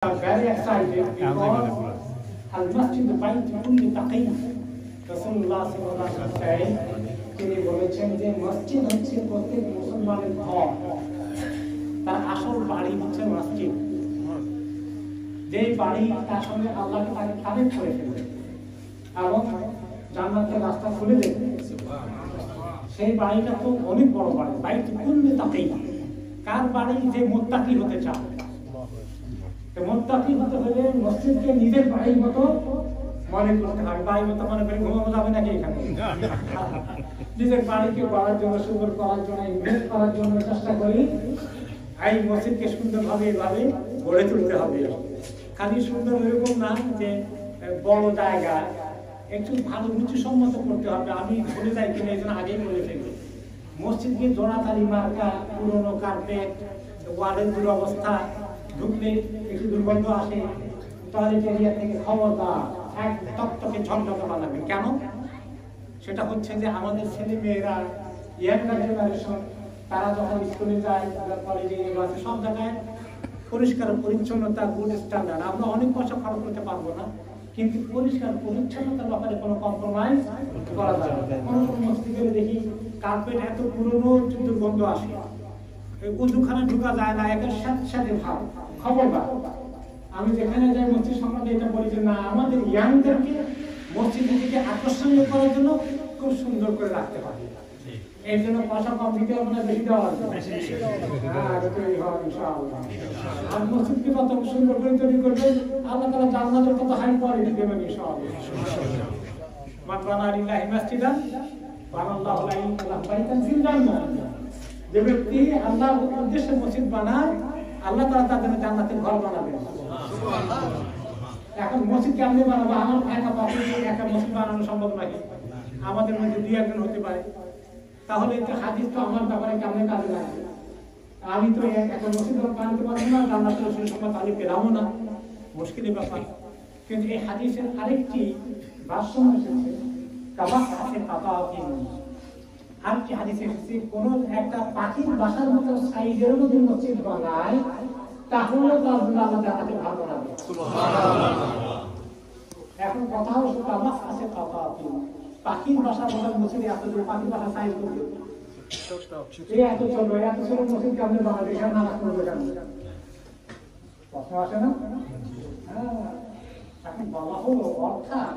very excited because Al-Masjid Bayt Kulli Taqi Rasulullah sallallahu alaihi wasallam তিনি বলেছেন যে মসজিদ হচ্ছে প্রত্যেক মুসলমানের ঘর, তার আসল বাড়ি হচ্ছে মসজিদ। যে বাড়ি তার সঙ্গে আল্লাহকে তাকে কানেক্ট করে ফেলবে এবং জান্নাতের রাস্তা খুলে দেবে, সেই বাড়িটা তো অনেক বড় বাড়ি। বাইত কুল্লি তাকি, কার বাড়ি? যে মুত্তাকি হতে চায়। মুত্তাকি হতে হলে মসজিদকে নিজের বাড়ির মতো মনে করতে হবে। বাড়ির মতো মনে করে ঘুমানো যাবে নাকি এখানে? নিজের বাড়িকে গড়ার জন্য, সুন্দর করার জন্য, ইনভেস্ট করার জন্য চেষ্টা করি। এই মসজিদকে সুন্দরভাবে এভাবে গড়ে তুলতে হবে। খালি সুন্দর এরকম না যে বড় জায়গা, একটু ভালো রুচিসম্মত করতে হবে। আমি ভুলে যাই কিনা এই জন্য আগেই বলে ফেলি, মসজিদকে জোড়াতালি মার্কা, পুরোনো কার্পেট, ওয়ালের দুরবস্থা, ঢুকলে একটু দুর্গন্ধ আসে, টয়লেট এরিয়া থেকে খবরদার এক টকটকে ঝকঝকে বানাবেন। কেন? সেটা হচ্ছে যে আমাদের ছেলে মেয়েরা, ইয়াঙ্গার জেনারেশন, তারা যখন স্কুলে যায়, কলেজে, ইউনিভার্সিটি, সব জায়গায় পরিষ্কার পরিচ্ছন্নতা, গুড স্ট্যান্ডার্ড। আমরা অনেক পয়সা খরচ করতে পারবো না, কিন্তু পরিষ্কার পরিচ্ছন্নতার ব্যাপারে কোনো কম্প্রোমাইজ করা যাবে না। কোনো মসজিদে দেখি কার্পেট এত পুরনো, দুর্গন্ধ আসে, উজুখানে ঢোকা যায় না, একের সাথে ভাব। খবরদার, আমি যেখানে যাই মসজিদ সম্বন্ধে এটা বলি যে না, আমাদের ইয়াংদেরকে মসজিদের দিকে আকর্ষণীয় করার জন্য খুব সুন্দর করে রাখতে হবে। এর জন্য পয়সা কম দিতে হবে না, বেশি দেওয়া হবে। আর মসজিদকে কত সুন্দর করে তৈরি করবে, আল্লাহ তাআলা জান্নাতের কত হাই কোয়ালিটি দেবেন ইনশাআল্লাহ। মান বানা লিল্লাহি মাসজিদান বানাল্লাহু লাহু বাইতান ফিল জান্নাহ। যে ব্যক্তি আল্লাহর উদ্দেশ্যে মসজিদ বানায়, আল্লাহ তাআলা তার জন্য জান্নাতের ঘর বানাবেন। এখন মসজিদ কেমনে বানাবো? আমার একা পক্ষে একা মসজিদ বানানো সম্ভব নয়, আমাদের মধ্যে দুই একজন হতে পারে। তাহলে একটা হাদিস তো আমার ব্যাপারে কেমনে কাজে লাগবে? আমি তো একটা মসজিদ বানাতে পারবো না, জান্নাতের রসুল সম্পদ আমি পেলামও না, মুশকিলের ব্যাপার। কিন্তু এই হাদিসের আরেকটি ভাষ্য এসেছে, কাবা আছে কাবাতিন। আরেকটি হাদিসে এসেছে, কোন একটা পাখির বাসার মতো সাইজের মধ্যে মসজিদ বানায়, তাহলে তো আল্লাহ জান্নাতে ঘর বানাবে। এখন কথা হচ্ছে কাবা আছে কাবাতিন, পাখির বাসা বলার মসজিদে এত যে পাখির বাসা সাইজ করবে, এই এত চলবে, এত ছোট মসজিদ কেমনে বানাবে? এখানে নামাজ পড়বে কেন? প্রশ্ন আসে না? এখন বলা হলো অর্থাৎ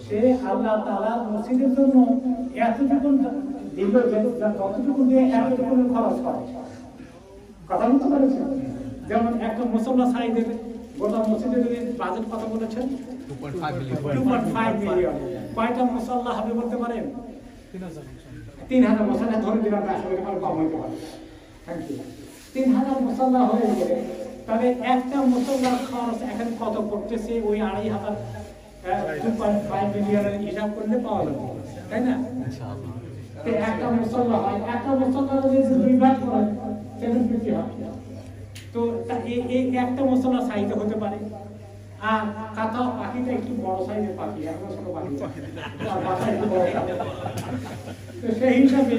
সে আল্লাহ তাআলার মসজিদের জন্য এতটুকু দিল, যতটুকু দিয়ে এতটুকু খরচ করে। কথা বলতে পারছেন? যেমন একটা মুসল্লা সাইজের গোটা মসজিদের বাজেট কত বলেছেন? 2.5 মিলিয়ন। কয়টা মুসল্লা হবে বলতে পারেন? 3000 মুসল্লা ধরে দিলাম, আসলে কম হইতে পারে। Thank you. 3000 মুসল্লা হয়ে গেলে তবে একটা মুসল্লার খরচ এখন কত পড়তেছে? ওই 2500 2.5 মিলিয়নের হিসাব করলে পাওয়া যাবে, তাই না? একটা মুসল্লা হয়, একটা মুসল্লা যদি 2 ভাগ করেন 750 হয়। তো এই একটা মুসল্লা সাইজে হতে পারে। আর কাঁথা পাখিটা একটু বড় সাইজের পাখি, এখন ছোট পাখি, তো সেই হিসাবে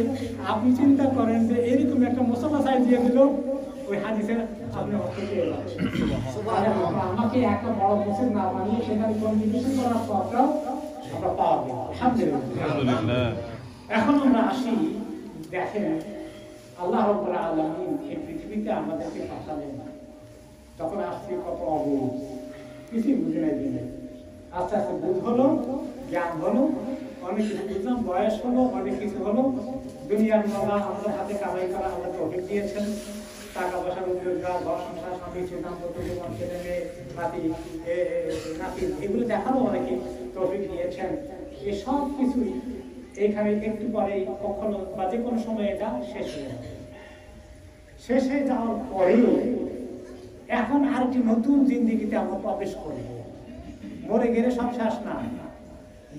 আপনি চিন্তা করেন যে এরকম একটা মুসল্লা সাইজ দিয়ে দিল, ওই হাদিসের আপনি আমাকে একটা বড় মসজিদ না বানিয়ে সেখানে কন্ট্রিবিউশন করার পরটাও আমরা পাওয়া যায়। আলহামদুলিল্লাহ। এখন আমরা আসি, দেখেন আল্লাহ রাব্বুল আলামিন এই পৃথিবীতে আমাদেরকে পাঠালেন, তখন আসছে কত অবুঝ, কিছুই বুঝে নাই দিনে। আস্তে আস্তে বুঝ হলো, জ্ঞান হলো, অনেক কিছু বুঝলাম, বয়স হলো, অনেক কিছু হলো। দুনিয়ার মামলা আমাদের হাতে কামাই করা আমরা তৌফিক দিয়েছেন, টাকা পয়সার রোজগার, ঘর সংসার, স্বামী দাম্পত্য জীবন, ছেলে মেয়ে, নাতি নাতি, এগুলো দেখারও অনেকে তৌফিক দিয়েছেন। এই সব কিছুই এখানে একটু পরে কখনো বা যে কোনো সময় এটা শেষ হয়ে যাবে। শেষ হয়ে যাওয়ার পরেও এখন আরেকটি নতুন জিন্দেগিতে আমরা প্রবেশ করি। মরে গেলে সব শেষ না,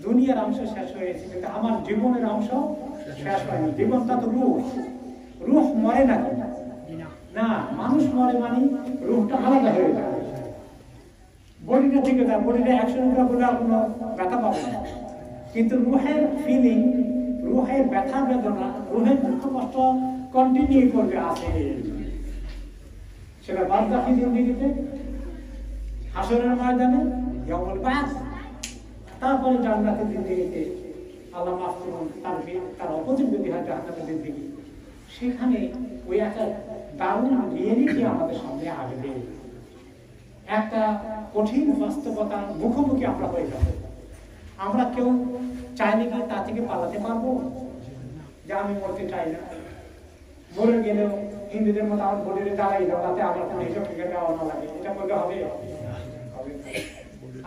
দুনিয়ার অংশ শেষ হয়েছে, কিন্তু আমার জীবনের অংশ শেষ হয়নি। জীবনটা তো রুহ মরে না, না মানুষ মরে মানে রুহটা আলাদা হয়ে যায়, বডিটা থেকে যায়, বডিটা 100 টাকা বলে কোনো ব্যথা পাবে না, কিন্তু রুহের ফিলিং, রুহের ব্যথা বেদনা, রুহের দুঃখ কষ্ট কন্টিনিউ করবে, আছে সেটা বারজাখী জিন্দেগিতে হাসরের ময়দানে ইয়াউমুল বাস। তারপরে জান্নাতের জিন্দেগিতে আল্লাহ মাফ করুন, তার অপোজিট যদি হয় জাহান্নামের জিন্দেগি, সেখানে ওই একটা দারুণ রিয়েলিটি আমাদের সামনে আসবে। একটা কঠিন বাস্তবতার মুখোমুখি আমরা হয়ে যাব। আমরা কেউ চাইলে কি তা থেকে পালাতে পারবো যে আমি মরতে চাই না, মরে গেলেও হিন্দুদের মতো আমার বডিতে দাঁড়াই দাও, তাতে আমার কোনো হিসাব থেকে দেওয়া না লাগে, এটা বললে হবে?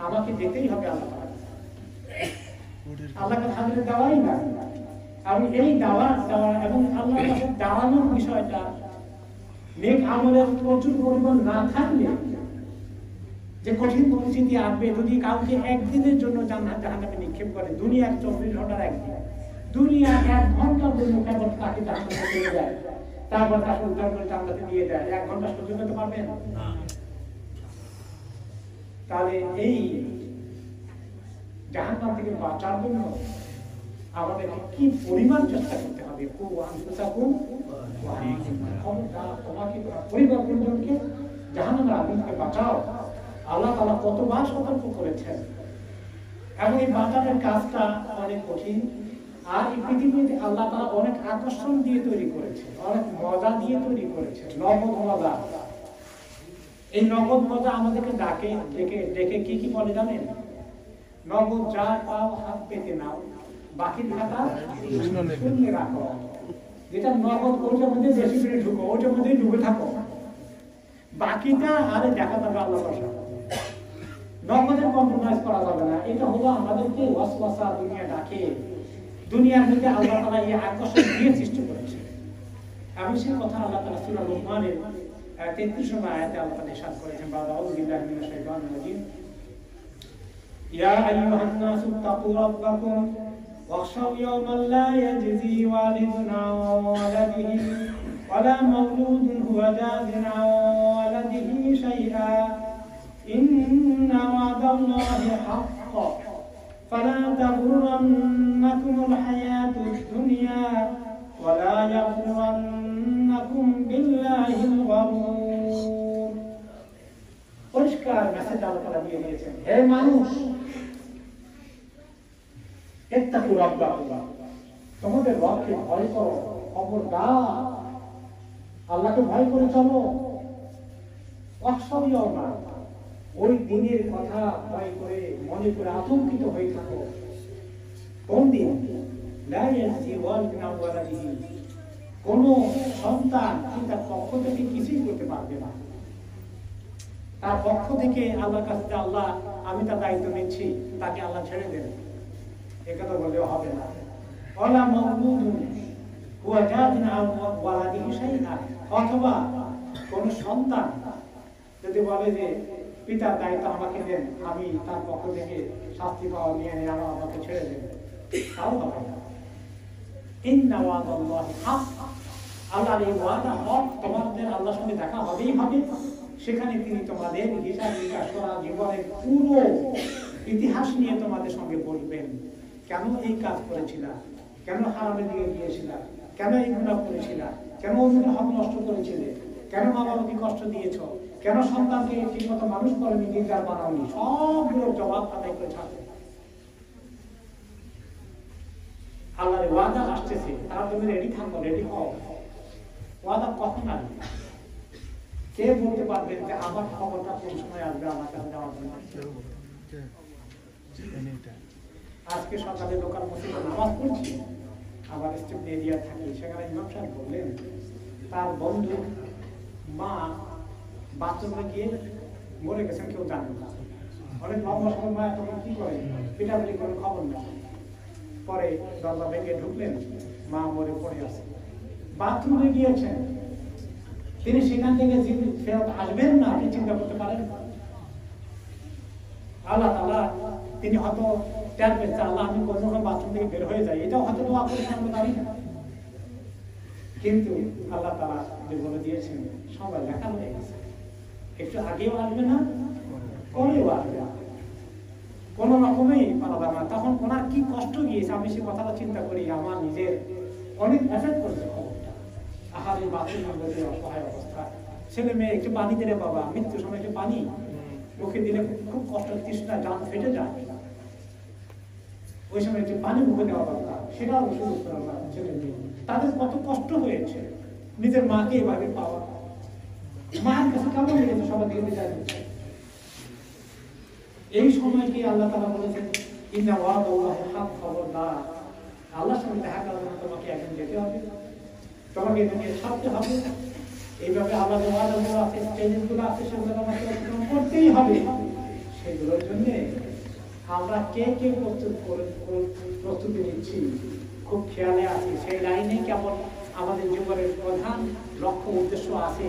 আমাকে যেতেই হবে আল্লাহকে হাজিরে দেওয়াই না। আমি এই দেওয়া এবং আল্লাহর কাছে দাঁড়ানোর বিষয়টা নেক আমলের প্রচুর পরিমাণ না থাকলে যে কঠিন পরিস্থিতি আসবে, যদি কাউকে একদিনের জন্য জাহান্নামে নিক্ষেপ করে, দুনিয়ার 24 ঘন্টার একদিন, দুনিয়া 1 ঘন্টার জন্য কেবল তাকে জাহান্নামে নিয়ে যায়, তারপর তাকে উদ্ধার করে জান্নাতে নিয়ে যায়, 1 ঘন্টা সহ্য করতে পারবেন? তাহলে এই জাহান্নাম থেকে বাঁচার জন্য আমাদেরকে কি পরিমাণ চেষ্টা করতে হবে? তোমাকে পরিবার পরিজনকে জাহান্নামের আগুন থেকে বাঁচাও। আল্লাহ তাআলা কতবার সতর্ক করেছেন, এবং এই বাঁচানোর কাজটা অনেক কঠিন। আর এই পৃথিবীতে আল্লাহ তাআলা অনেক আকর্ষণ দিয়ে তৈরি করেছে, অনেক মজা দিয়ে তৈরি করেছে, নগদ মজা। এই নগদ মজা আমাদেরকে ডেকে কি বলে জানেন? নগদ যা পাও হাত পেতে নাও, বাকি টাকা শূন্যে রাখো। যেটা নগদ ওটার মধ্যে বেশি করে ঢুকো, ওটার মধ্যে ডুবে থাকো, বাকিটা আরে দেখা যাবে আল্লাহ পাশে। নগদের কম্প্রোমাইজ করা যাবে না। এটা হলো আমাদেরকে ওয়াসওয়াসা দুনিয়া ডাকে, দুনিয়ার মধ্যে আল্লাহ তাআলা এই আকর্ষণ দিয়ে সৃষ্টি করেছে। আমি সেই কথা আল্লাহ তাআলা সূরা লুকমানের 33 নম্বর আয়াতে আল্লাহ তাআলা ইরশাদ করেছেন, আউযু বিল্লাহি মিনাশ শাইতানির রাজীম, ইয়া আইয়ুহান নাসু তাকু রাব্বাকুম ওয়াখশাউ ইয়াওমান লা ইয়াজজি ওয়ালিদুন আন ওয়ালাদিহি ওয়ালা মাওলুদুন হুয়া জাযিন আন ওয়ালাদিহি শাইআ ইন্না ওয়াদাল্লাহি হাক্ক ফালা তাগুররান্নাকুমুল হায়াতুদ দুনিয়া ওয়ালা ইয়াগুররান্নাকুম বিল্লাহিল গরুর। পরিষ্কার মেসেজ আল্লাহ তাআলা দিয়ে দিয়েছেন, হে মানুষ, ইত্তাকু রাব্বাকুম, তোমাদের রবকে ভয় করো, খবরদার আল্লাহকে ভয় করে চলো। ওয়াখশাউ ইয়াওমান, ওই দিনের কথা ভয় করে মনে করে আতঙ্কিত হয়ে থাকো। কোন দিন? লা ইয়াজজি ওয়ালিদুন আন ওয়ালাদিহি, কোন সন্তান তার পক্ষ থেকে কিছুই করতে পারবে না। তার পক্ষ থেকে আল্লাহর কাছে আল্লাহ আমি তার দায়িত্ব নিচ্ছি, তাকে আল্লাহ ছেড়ে দেবেন, একথা বললেও হবে না। ওয়ালা মাওলুদুন হুয়া জাযিন আন ওয়ালাদিহি শাইআ, অথবা কোন সন্তান যদি বলে যে পিতার দায়িত্ব আমাকে দেন, আমি তার পক্ষ থেকে শাস্তি পাওয়া নিয়ে আমার আমাকে ছেড়ে দেন, তাও হবে না। ইন্না ওয়াদাল্লাহি হাক, আল্লাহর এই ওয়াদা হক, তোমাদের আল্লাহর সঙ্গে দেখা হবেই হবে। সেখানে তিনি তোমাদের হিসাব নিকাশ করা জীবনের পুরো ইতিহাস নিয়ে তোমাদের সঙ্গে বলবেন। কেন এই কাজ করেছিলা, কেন হারামের দিকে গিয়েছিলা, কেন এই গুনাহ করেছিলা, কেন অন্যের হক নষ্ট করেছিলে, কেন মা বাবাকে কষ্ট দিয়েছ, কেন সন্তানকে ঠিক মতো মানুষ করেনি, নির্গার বানাওনি, সবগুলোর জবাব আদায় করে ছাড়বে। আল্লাহর ওয়াদা আসতেছে, তার জন্য রেডি থাকো, রেডি হও। ওয়াদা কখন আসবে? কে বলতে পারবেন যে আমার খবরটা কোন সময় আসবে আমার কাছে যাওয়ার জন্য? আজকে সকালে লোকাল মসজিদে নামাজ পড়ছি, আবার স্টেপ এরিয়া থাকি, সেখানে ইমাম সাহেব বললেন তার বন্ধু মা বাথরুমে গিয়ে মরে গেছেন, কেউ জানে না। অনেক লম্বা সময় মা তখন কি করে, পিটাপিটি করে খবর নেয়। পরে দরজা ভেঙে ঢুকলেন, মা মরে পড়ে আছে, বাথরুমে গিয়েছেন। তিনি সেখান থেকে ফেরত আসবেন না, আপনি চিন্তা করতে পারেন? আল্লাহ তাআলা তিনি হয়তো ত্যাগ পেয়েছে, আল্লাহ আমি কোনো রকম বাথরুম থেকে বের হয়ে যাই, এটাও হয়তো দোয়া করে আমরা পারি না। কিন্তু আল্লাহ তাআলা যে বলে দিয়েছেন সবাই লেখা হয়ে গেছে, একটু আগেও আসবে না, পরেও আসবে না, কোনো রকমেই পালাবে না। তখন ওনার কি কষ্ট গিয়েছে, আমি সে কথাটা চিন্তা করি, আমার নিজের অনেক এফেক্ট করেছে খবরটা। আহারের বাথরুমের মধ্যে অসহায় অবস্থা, ছেলে মেয়ে একটু পানি দেরে বাবা, মৃত্যুর সময় একটু পানি, মুখে দিলে খুব কষ্ট, তৃষ্ণা, জান ফেটে যায়, ওই সময় একটু পানি মুখে দেওয়া দরকার, সেটাও সুযোগ ছেলে মেয়ে। তাদের কত কষ্ট হয়েছে নিজের মাকে এভাবে পাওয়া, মায়ের কাছে কেমন লেগেছে সবার দিকে যায়। এই সময়কে আল্লাহ তাআলা বলেছেন ইন্না ওয়াদাল্লাহি হাক, খবরদার আল্লাহর সঙ্গে দেখা করার জন্য তোমাকে এখন যেতে হবে, তোমাকে এই দুনিয়া ছাড়তে হবে। এইভাবে আল্লাহ ওয়াদাগুলো আছে, স্টেজগুলো আছে, সেগুলো তোমাকে অতিক্রম করতেই হবে। সেগুলোর জন্য আমরা কে কে প্রস্তুতি নিচ্ছি খুব খেয়ালে আছি। সেই লাইনে কেমন আমাদের জীবনের প্রধান লক্ষ্য উদ্দেশ্য আছে,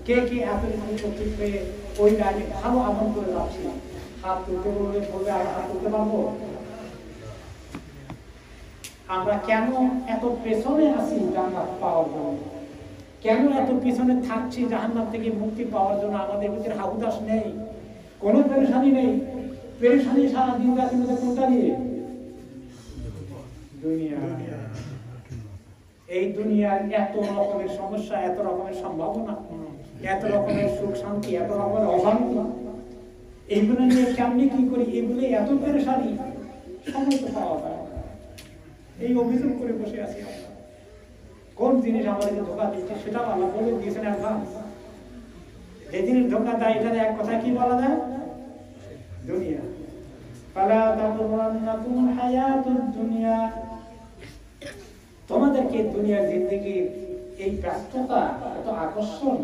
কে কে এতটুকু প্রস্তুত হয়ে ওই লাইনে ভালো আমল করে যাচ্ছি। হাত তুলতে বললে আমি হাত তুলতে পারবো? আমরা কেন এত পেছনে আছি জান্নাত পাওয়ার জন্য, কেন এত পিছনে থাকছি জাহান্নাম থেকে মুক্তি পাওয়ার জন্য? আমাদের ভিতরে হাবুদাস নেই, কোনো পেরেশানি নেই। পেরেশানি সারা দিন রাত মধ্যে কোনটা নিয়ে? দুনিয়া। এই দুনিয়ার এত রকমের সমস্যা, এত রকমের সম্ভাবনা, এত রকমের সুখ শান্তি, এত রকমের অশান্তি, এইগুলো নিয়ে কেমনি কি করি, এগুলো এত পেরেশানি, সময় তো পাওয়া যায়। এই অভিযোগ করে বসে আছি আমরা। কোন জিনিস আমাদেরকে ধোকা দিচ্ছে সেটাও আল্লাহ বলে দিয়েছেন অ্যাডভান্স। যে জিনিস ধোকা দেয় এটার এক কথা কি বলা যায়? দুনিয়া। ফালা তাগুররান্নাকুম হায়াতুদ দুনিয়া, তোমাদেরকে দুনিয়ার জিন্দেগির এই ব্যস্ততা, এত আকর্ষণ